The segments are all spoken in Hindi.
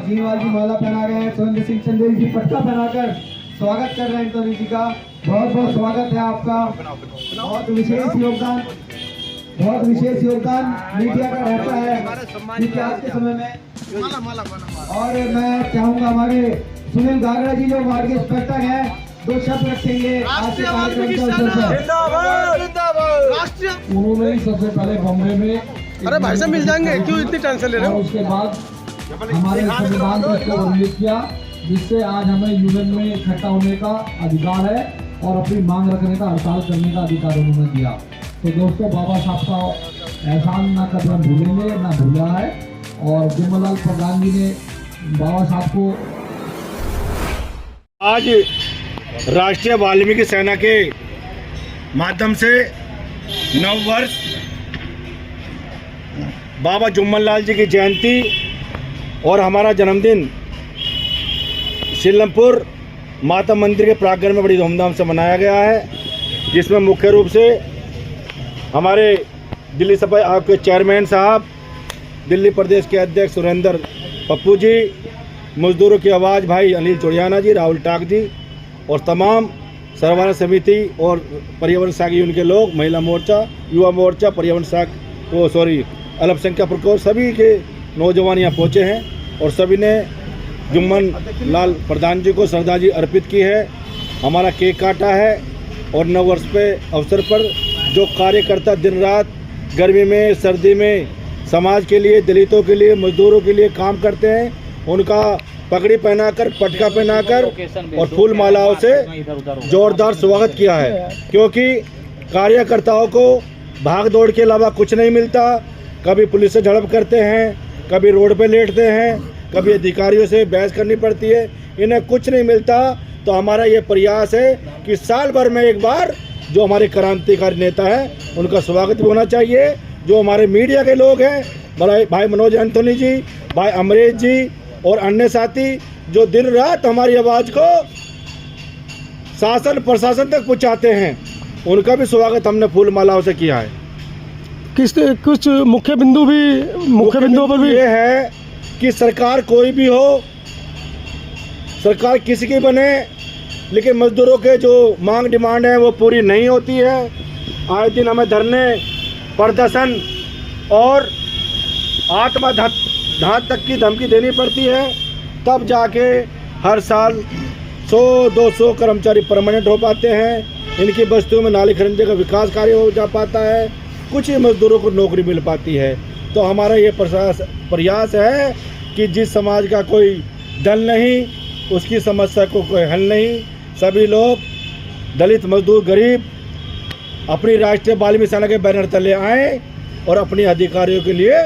जीनवाल की माला पहना गए हैं। सुरेंद्र सिंह चंदेल जी पट्टा पहनाकर स्वागत कर रहे हैं एंटोनी जी का। बहुत बहुत स्वागत है आपका। बहुत विशेष योगदान मीडिया का रहता है क्योंकि आज के समय में। और मैं चाहूंगा हमारे सुनील गागरा जी जो वार्ड के इंस्पेक्टर हैं, 2 शब्द रखेंगे आज के कार्यक्रम के अवसर पर। उन्होंने ही सबसे पहले बॉम्बे में, अरे भाई साहब मिल जाएंगे, क्यों इतनी टेंशन ले रहे हो? उसके बाद हमारे संविधान को रिलीज किया, जिससे आज हमें यूनियन में इकट्ठा होने का अधिकार है और अपनी मांग रखने का, हड़ताल करने का अधिकार उन्होंने दिया। तो दोस्तों, बाबा साहब का एहसान ना कभी हम भूलेंगे ना भूला है। और जिम्मलाल प्रधान जी ने बाबा साहब को आज राष्ट्रीय वाल्मीकि सेना के माध्यम से नववर्ष बाबा जुम्मनलाल जी की जयंती और हमारा जन्मदिन शिलमपुर माता मंदिर के प्रांगण में बड़ी धूमधाम से मनाया गया है, जिसमें मुख्य रूप से हमारे दिल्ली सभा आयोग के चेयरमैन साहब, दिल्ली प्रदेश के अध्यक्ष सुरेंद्र पप्पू जी, मजदूरों की आवाज़ भाई अनिल चुड़ियाना जी, राहुल टाक जी और तमाम सर्वहारा समिति और पर्यावरण साग यूनियन के लोग, महिला मोर्चा, युवा मोर्चा, पर्यावरण साग अल्पसंख्यक प्रकोष्ठ, सभी के नौजवान यहाँ पहुँचे हैं और सभी ने जुम्मन लाल प्रधान जी को श्रद्धांजलि अर्पित की है। हमारा केक काटा है और नववर्ष पे अवसर पर जो कार्यकर्ता दिन रात गर्मी में सर्दी में समाज के लिए, दलितों के लिए, मजदूरों के लिए काम करते हैं, उनका पगड़ी पहनाकर, पटका पहनाकर और फूल मालाओं से जोरदार स्वागत किया है। क्योंकि कार्यकर्ताओं को भाग दौड़ के अलावा कुछ नहीं मिलता। कभी पुलिस से झड़प करते हैं, कभी रोड पे लेटते हैं, कभी अधिकारियों से बहस करनी पड़ती है, इन्हें कुछ नहीं मिलता। तो हमारा ये प्रयास है कि साल भर में एक बार जो हमारे क्रांतिकारी नेता हैं उनका स्वागत भी होना चाहिए। जो हमारे मीडिया के लोग हैं, भाई मनोज एंथोनी जी, भाई अमरीश जी और अन्य साथी जो दिन रात हमारी आवाज़ को शासन प्रशासन तक पहुँचाते हैं, उनका भी स्वागत हमने फूल मालाओं से किया है। कुछ मुख्य बिंदुओं पर भी ये है कि सरकार कोई भी हो, सरकार किसी की बने, लेकिन मजदूरों के जो मांग डिमांड है वो पूरी नहीं होती है। आए दिन हमें धरने, प्रदर्शन और आत्मघात तक की धमकी देनी पड़ती है, तब जाके हर साल 100-200 कर्मचारी परमानेंट हो पाते हैं। इनकी बस्तियों में नाली खरीदने का विकास कार्य हो जा पाता है, कुछ ही मजदूरों को नौकरी मिल पाती है। तो हमारा ये प्रयास है कि जिस समाज का कोई दल नहीं, उसकी समस्या को कोई हल नहीं, सभी लोग दलित, मजदूर, गरीब अपनी राष्ट्रीय वाल्मीकि सेना के बैनर तले आएँ और अपने अधिकारियों के लिए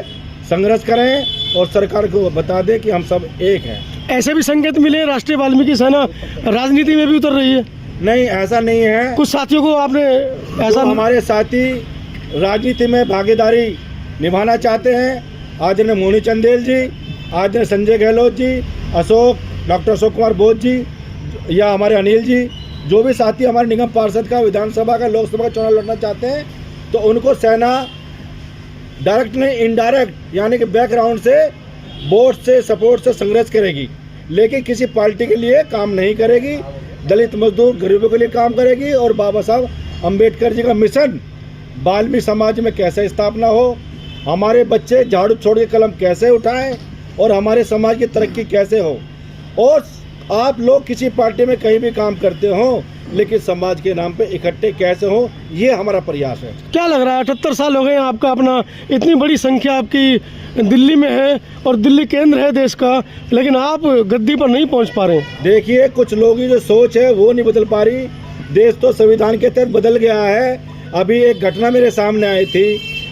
संघर्ष करें और सरकार को बता दें कि हम सब एक हैं। ऐसे भी संकेत मिले राष्ट्रीय वाल्मीकि सेना राजनीति में भी उतर रही है? नहीं, ऐसा नहीं है। कुछ साथियों को आपने ऐसा, हमारे साथी राजनीति में भागीदारी निभाना चाहते हैं, आदरणीय मोनी चंदेल जी, आदरणीय संजय गहलोत जी, डॉक्टर अशोक कुमार बोस जी या हमारे अनिल जी, जो भी साथी हमारे निगम पार्षद का, विधानसभा का, लोकसभा का चुनाव लड़ना चाहते हैं, तो उनको सेना डायरेक्ट नहीं, इनडायरेक्ट यानी कि बैकग्राउंड से, वोट से, सपोर्ट से संघर्ष करेगी, लेकिन किसी पार्टी के लिए काम नहीं करेगी। दलित, मजदूर, गरीबों के लिए काम करेगी और बाबा साहब अम्बेडकर जी का मिशन वाल्मीकि समाज में कैसे स्थापना हो, हमारे बच्चे झाड़ू छोड़ के कलम कैसे उठाएं और हमारे समाज की तरक्की कैसे हो। और आप लोग किसी पार्टी में कहीं भी काम करते हो, लेकिन समाज के नाम पे इकट्ठे कैसे हो, ये हमारा प्रयास है। क्या लग रहा है 78 साल हो गए आपका, अपना इतनी बड़ी संख्या आपकी दिल्ली में है और दिल्ली केंद्र है देश का, लेकिन आप गद्दी पर नहीं पहुंच पा रहे? देखिए, कुछ लोगों की जो सोच है वो नहीं बदल पा रही। देश तो संविधान के तहत बदल गया है। अभी एक घटना मेरे सामने आई थी,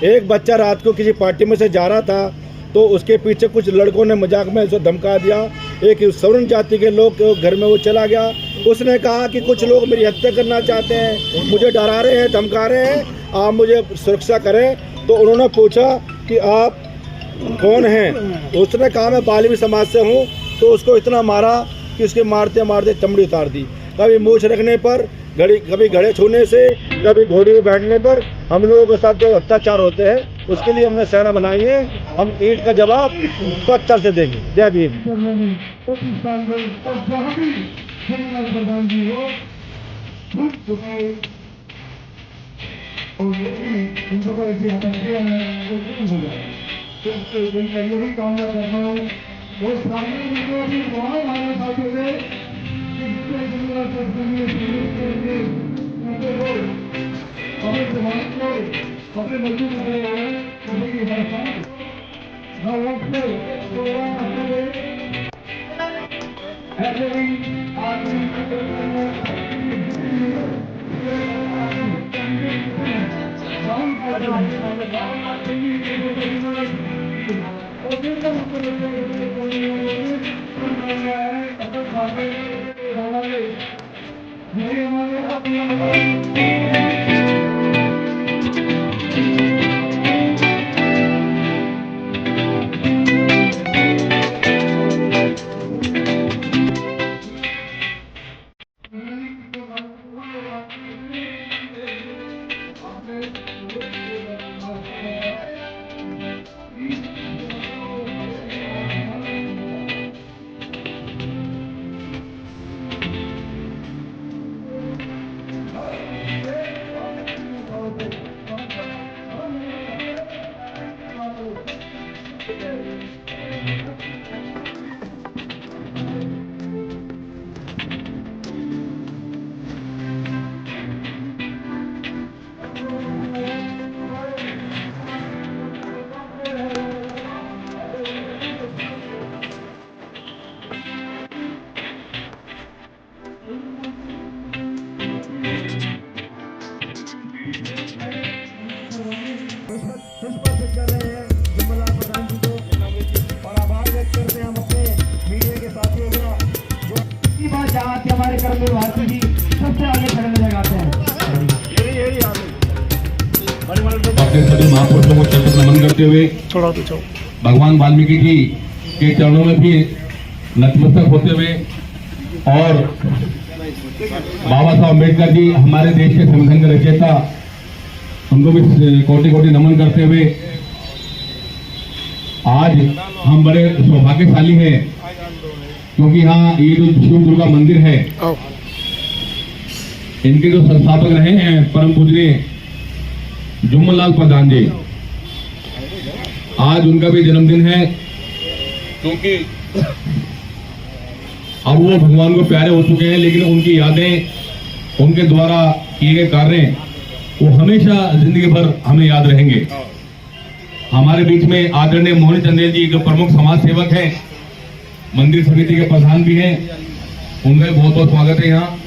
एक बच्चा रात को किसी पार्टी में से जा रहा था, तो उसके पीछे कुछ लड़कों ने मजाक में उसे धमका दिया। एक सवर्ण जाति के लोग के घर में वो चला गया। उसने कहा कि कुछ लोग मेरी हत्या करना चाहते हैं, मुझे डरा रहे हैं, धमका रहे हैं, आप मुझे सुरक्षा करें। तो उन्होंने पूछा कि आप कौन हैं? उसने कहा मैं वाल्मीकि समाज से हूँ। तो उसको इतना मारा कि उसके मारते मारते चमड़ी उतार दी। कभी मूछ रखने पर, कभी घड़े छूने से, कभी घोड़ी पे बैठने पर हम लोगों के साथ जो अत्याचार होते हैं उसके लिए हमने सेना बनाई है। हम ईंट का जवाब पत्थर से देंगे। जय भीम। पुष्पार्पित कर रहे हैं जमला प्रधान जी को और आभार व्यक्त करते हैं हम अपने मीडिया के साथियों का जो इसी बात चाहते हमारे कर्मवीर भारती जी सबसे आगे खड़े नजर आते हैं। अपने सभी महापुरुषों को चरण नमन करते हुए भगवान वाल्मीकि जी के चरणों में भी नतमस्तक होते हुए और बाबा साहब अम्बेडकर जी हमारे देश के संविधान के रचयिता उनको भी कोटि कोटि नमन करते हुए आज हम बड़े सौभाग्यशाली हैं क्योंकि यहाँ ये जो शिव दुर्गा मंदिर है इनके जो संस्थापक रहे हैं परम पूजनीय जुम्मनलाल प्रधान जी, आज उनका भी जन्मदिन है क्योंकि अब वो भगवान को प्यारे हो चुके हैं लेकिन उनकी यादें उनके द्वारा किए गए कार्य वो हमेशा जिंदगी भर हमें याद रहेंगे। हमारे बीच में आदरणीय मोहन चंदेल जी जो प्रमुख समाज सेवक हैं, मंदिर समिति के प्रधान भी हैं, उनका बहुत बहुत स्वागत है यहाँ।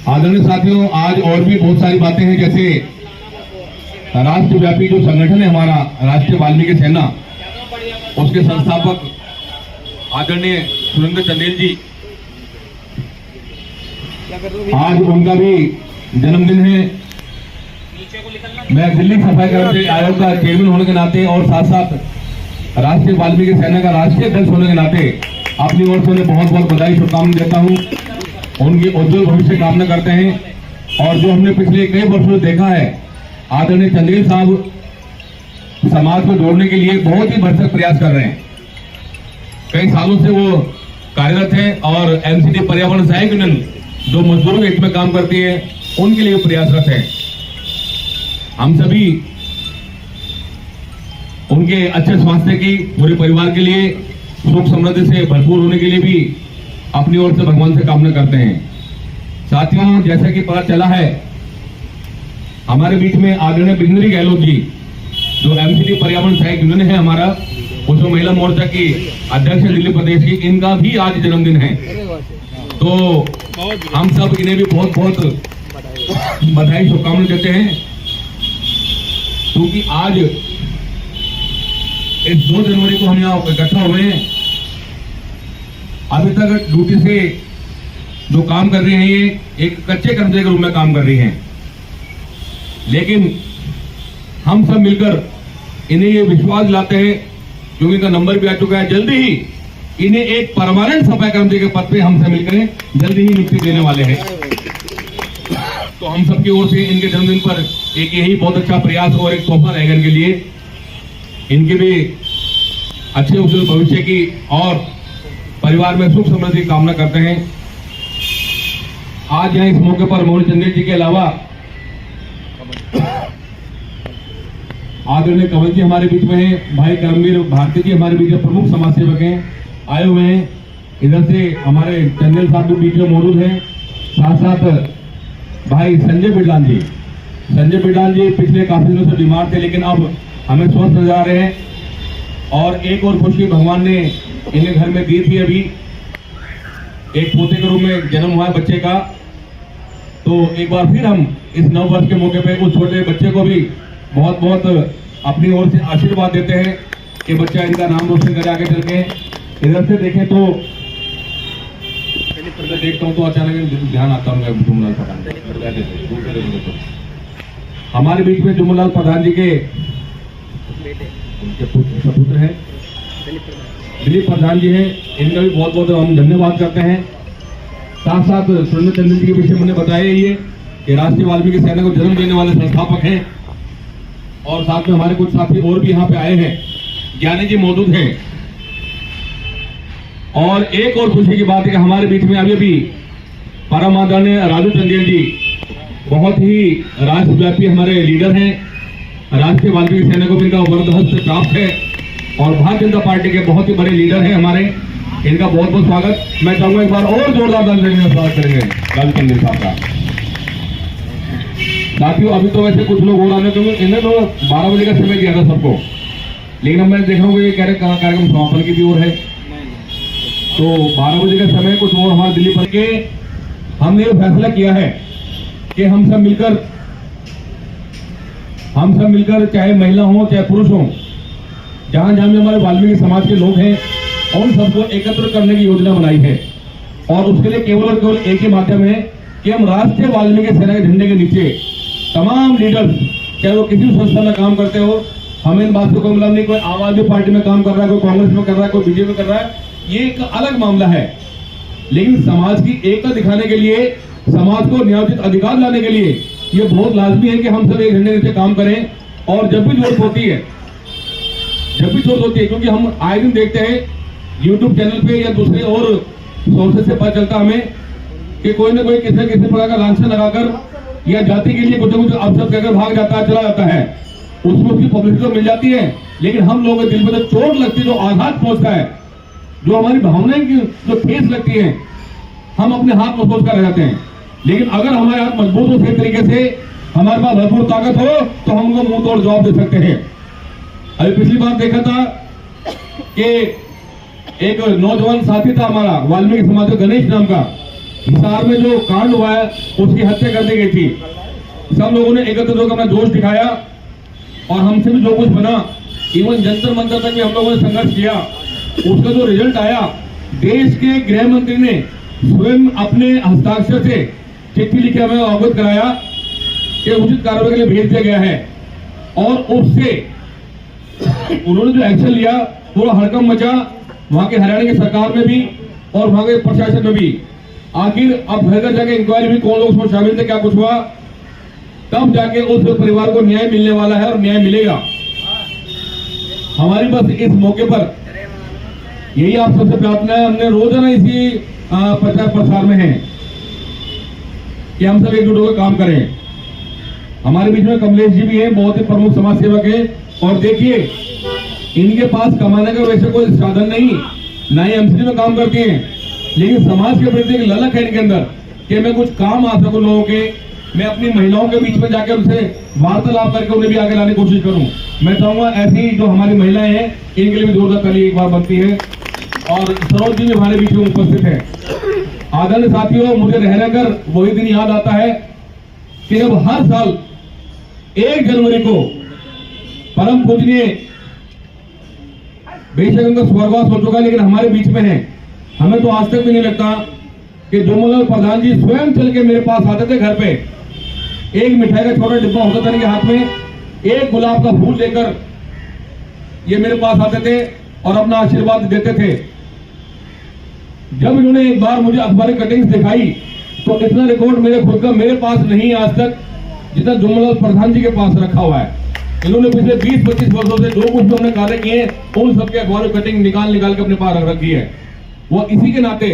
आदरणीय साथियों, आज और भी बहुत सारी बातें हैं, जैसे राष्ट्रव्यापी जो संगठन है हमारा राष्ट्रीय वाल्मीकि सेना, उसके संस्थापक आदरणीय सुरेंद्र चंदेल जी, आज उनका भी जन्मदिन है। मैं दिल्ली सफाई कर्मचारी आयोग का चेयरमैन होने के नाते और साथ साथ राष्ट्रीय वाल्मीकि सेना का राष्ट्रीय अध्यक्ष होने के नाते अपनी ओर से उन्हें बहुत बहुत बधाई शुभकामनाएं देता हूं। उनकी उज्जवल भविष्य कामना करते हैं। और जो हमने पिछले कई वर्षों से देखा है, आदरणीय चंदेल साहब समाज को जोड़ने के लिए बहुत ही भरसक प्रयास कर रहे हैं। कई सालों से वो कार्यरत हैं और एमसीडी पर्यावरण सहायक यूनियन जो मजदूरों के हित में काम करती है उनके लिए प्रयासरत है। हम सभी उनके अच्छे स्वास्थ्य की, पूरे परिवार के लिए सुख समृद्धि से भरपूर होने के लिए भी अपनी ओर से भगवान से कामना करते हैं। साथियों, जैसा कि पता चला है, हमारे बीच में आदरणीय बिजनरी गहलोत जी जो एमसीडी पर्यावरण सहायक यूनियन है हमारा, उसमें महिला मोर्चा की अध्यक्ष दिल्ली प्रदेश की, इनका भी आज जन्मदिन है। तो हम सब इन्हें भी बहुत बहुत बधाई शुभकामनाएं देते हैं क्योंकि आज इस 2 जनवरी को हम यहाँ इकट्ठा हुए हैं। अभी तक ड्यूटी से जो काम कर रही हैं ये एक कच्चे कर्मचारी के रूप में काम कर रही हैं, लेकिन हम सब मिलकर इन्हें ये विश्वास दिलाते हैं क्योंकि इनका नंबर भी आ चुका है, जल्दी ही इन्हें एक परमानेंट सफाई कर्मचारी के पद पे हमसे मिलकर जल्दी ही नियुक्ति देने वाले हैं। तो हम सबकी ओर से इनके जन्मदिन पर एक यही बहुत अच्छा प्रयास और एक तोहफा रहेगा इनके लिए। इनके भी अच्छे उज्जवल भविष्य की और परिवार में सुख समृद्धि की कामना करते हैं। आज यहाँ इस मौके पर मोहन चंदेल जी के अलावा आदरणीय कंवल जी हमारे बीच में हैं, भाई कर्मवीर भारती जी हमारे बीच में प्रमुख समाज सेवक हैं, आए हुए हैं। इधर से हमारे चंदेल साहब भी बीच में मौजूद हैं, साथ साथ भाई संजय बिडलान जी पिछले काफी दिनों से बीमार थे, लेकिन अब हमें स्वस्थ नजर आ रहे हैं। और एक और खुशी भगवान ने इन्हें घर में दी थी, अभी एक पोते के रूप में जन्म हुआ है बच्चे का। तो एक बार फिर हम इस नव वर्ष के मौके पे उस छोटे बच्चे को भी बहुत बहुत अपनी ओर से आशीर्वाद देते हैं कि बच्चा इनका नाम रोशन करे आगे चल के। इधर से देखें तो देखता हूँ तो अचानक ध्यान आता हूँ जुमलाल प्रधान। हमारे बीच में जुमलाल प्रधान जी के सपुत्र हैं, दिलीप प्रधान जी हैं, इनका भी बहुत बहुत हम धन्यवाद करते हैं। साथ साथ सुरेंद्र चंदेल जी के विषय मैंने बताया ये कि राष्ट्रीय वाल्मीकि सेना को जन्म देने वाले संस्थापक हैं। और साथ में हमारे कुछ साथी और भी यहाँ पे आए हैं, ज्ञानी जी मौजूद हैं। और एक और खुशी की बात है कि हमारे बीच में अभी परम आदरणीय राजू चंदेल जी बहुत ही राष्ट्रव्यापी हमारे लीडर हैं, राष्ट्रीय वाल्मीकि सेना को भी इनका वरदहस्त प्राप्त है और भारतीय जनता पार्टी के बहुत ही बड़े लीडर हैं हमारे। इनका बहुत बहुत स्वागत। मैं चाहूंगा एक बार और जोरदार ताली से स्वागत करेंगे राजू चंदेल साहब का। साथियों अभी तो वैसे कुछ लोग और आने क्योंकि इन्हें तो 12 बजे का समय दिया था सबको, लेकिन अब मैं देख रहा हूँ कि ये कार्यक्रम समापन की भी ओर है, तो 12 बजे का समय कुछ और हमारे दिल्ली पर के हमने ये फैसला किया है कि हम सब मिलकर चाहे महिला हो चाहे पुरुष हो, जहां जहां भी हमारे वाल्मीकि समाज के लोग हैं उन सबको एकत्र करने की योजना बनाई है। और उसके लिए केवल और केवल एक ही माध्यम है कि हम राष्ट्रीय वाल्मीकि सेना के झंडे के नीचे तमाम लीडर्स, चाहे वो किसी भी संस्था में काम करते हो, हमें इन बातों को मतलब नहीं कोई आम आदमी पार्टी में काम कर रहा है, कोई कांग्रेस में कर रहा है, कोई बीजेपी में कर रहा है, ये एक अलग मामला है। लेकिन समाज की एकता दिखाने के लिए, समाज को न्यायोचित अधिकार लाने के लिए ये बहुत लाजमी है कि हम सब एक झंडे नीचे काम करें। और जब भी जरूरत होती है क्योंकि हम आए दिन देखते हैं यूट्यूब चैनल पे या दूसरे और सोर्सेज से पता चलता हमें कि कोई ना कोई किसी न किसी प्रकार का लांछन लगाकर या जाति के लिए कुछ न कुछ अपशब्द कहकर भाग जाता है, चला जाता है, उसमें उसकी पब्लिसिटी तो मिल जाती है, लेकिन हम लोगों के दिल में जो चोट लगती है, जो आघात पहुंचता है, जो हमारी भावनाएं की जो ठेस लगती है, हम अपने हाथ में सोच कर रह जाते हैं। लेकिन अगर हमारे हाथ मजबूत हो सही तरीके से, हमारे पास भरपूर ताकत हो, तो हम उनको मुंह तोड़ जवाब दे सकते हैं। अभी पिछली बार देखा था कि एक नौजवान साथी था हमारा वाल्मीकि समाज का, गणेश नाम का, हिसार में जो कांड हुआ है उसकी हत्या कर दी गई थी। सब लोगों ने एकत्र होकर अपना जोश दिखाया और हमसे भी जो कुछ बना, इवन जंतर मंतर तक भी हम लोगों ने संघर्ष किया। उसका जो रिजल्ट आया, देश के गृह मंत्री ने स्वयं अपने हस्ताक्षर से चिट्ठी लिखी हमें अवगत कराया कि उचित कार्रवाई के लिए भेज दिया गया है। और उससे उन्होंने जो एक्शन लिया पूरा हड़कंप मचा वहां के हरियाणा की सरकार में भी और वहां के प्रशासन में भी। आखिर अब घर घर जाके इंक्वायरी भी कौन लोग उसमें शामिल थे, क्या कुछ हुआ, तब जाके उस परिवार को न्याय मिलने वाला है और न्याय मिलेगा। हमारी बस इस मौके पर यही आप सबसे प्रार्थना है, हमने रोजाना इसी प्रचार प्रसार में है कि हम सब एकजुट होकर काम करें। हमारे बीच में कमलेश जी भी हैं, बहुत ही प्रमुख समाज सेवक हैं। और देखिए इनके पास कमाने का वैसे कोई साधन नहीं, ना ही एमसीडी में काम करती हैं, लेकिन समाज के प्रति एक ललक है इनके अंदर कि मैं कुछ काम आ सकूं लोगों के, मैं अपनी महिलाओं के बीच में जाकर उनसे वार्तालाप करके उन्हें भी आगे लाने की कोशिश करूं। मैं चाहूंगा ऐसी जो हमारी महिलाएं हैं इनके लिए भी जोरदार ताली एक बार बनती है। और सरोज जी भी हमारे बीच में उपस्थित है। आदरणीय साथियों, मुझे रह रहकर वही दिन याद आता है कि जब हर साल 1 जनवरी को परम पूजनीय, बेशक उनका स्वर्गवास हो चुका लेकिन हमारे बीच में है, हमें तो आज तक भी नहीं लगता कि जुमलाल प्रधान जी स्वयं चल के मेरे पास आते थे घर पे, एक मिठाई का छोटा डिब्बा होता था इनके हाथ में, एक गुलाब का फूल लेकर ये मेरे पास आते थे और अपना आशीर्वाद देते थे। जब इन्होंने एक बार मुझे अखबारी कटिंग्स दिखाई तो इतना रिकॉर्ड मेरे खुद का मेरे पास नहीं है आज तक जितना जुम्मनलाल प्रधान जी के पास रखा हुआ है। इन्होंने पिछले 20-25 वर्षों से जो कुछ भी हमने कार्य किए हैं उन सबके अखबार कटिंग निकाल के अपने पास रख रखी है। वो इसी के नाते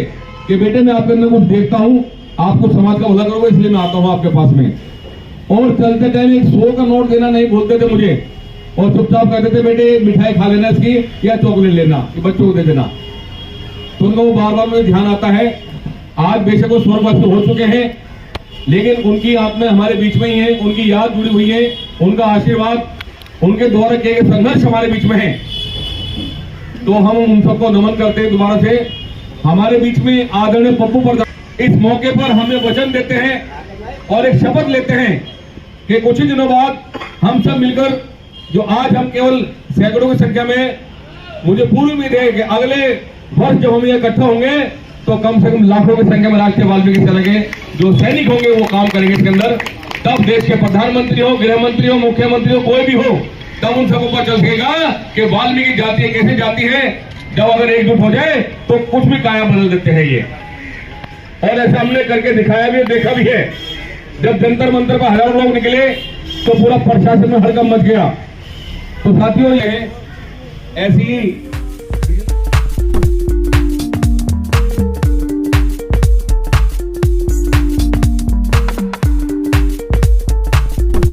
कि बेटे मैं आपके अंदर कुछ देखता हूँ, आपको समाज का भला करोगे इसलिए मैं आता हूँ आपके पास में। और चलते टाइम 100 का नोट देना नहीं बोलते थे मुझे और चुपचाप कहते थे बेटे मिठाई खा लेना इसकी या चॉकलेट लेना, बच्चों को दे देना। तो उनका वो बार बार मुझे ध्यान आता है। आज बेशक वो स्वर्गवासी हो चुके हैं लेकिन उनकी आत्मा हमारे बीच में ही है, उनकी याद जुड़ी हुई है, उनका आशीर्वाद, उनके द्वारा किए गए संघर्ष हमारे बीच में है। तो हम उन सबको नमन करते हैं दोबारा से। हमारे बीच में आदरणीय पप्पू प्रधान इस मौके पर हमें वचन देते हैं और एक शपथ लेते हैं कि कुछ ही दिनों बाद हम सब मिलकर जो आज हम केवल सैकड़ों की संख्या में, मुझे पूरी उम्मीद है कि अगले वर्ष जब हम ये इकट्ठा होंगे तो कम से कम लाखों की संख्या में राष्ट्रीय वाल्मीकि सेना के जो सैनिक होंगे वो काम करेंगे इसके अंदर। तब देश के प्रधानमंत्री हो, गृह मंत्री हो, मुख्यमंत्री हो, कोई भी हो, तब उन सबको पता चल सकेगा कि वाल्मीकि जाति कैसे जाती है। जब अगर एकजुट हो जाए तो कुछ भी काया बदल देते हैं ये। और ऐसा हमने करके दिखाया भी, देखा भी है। जब जंतर मंतर पर हजारों लोग निकले तो पूरा प्रशासन में हड़कंप मच गया। तो साथियों ये ऐसी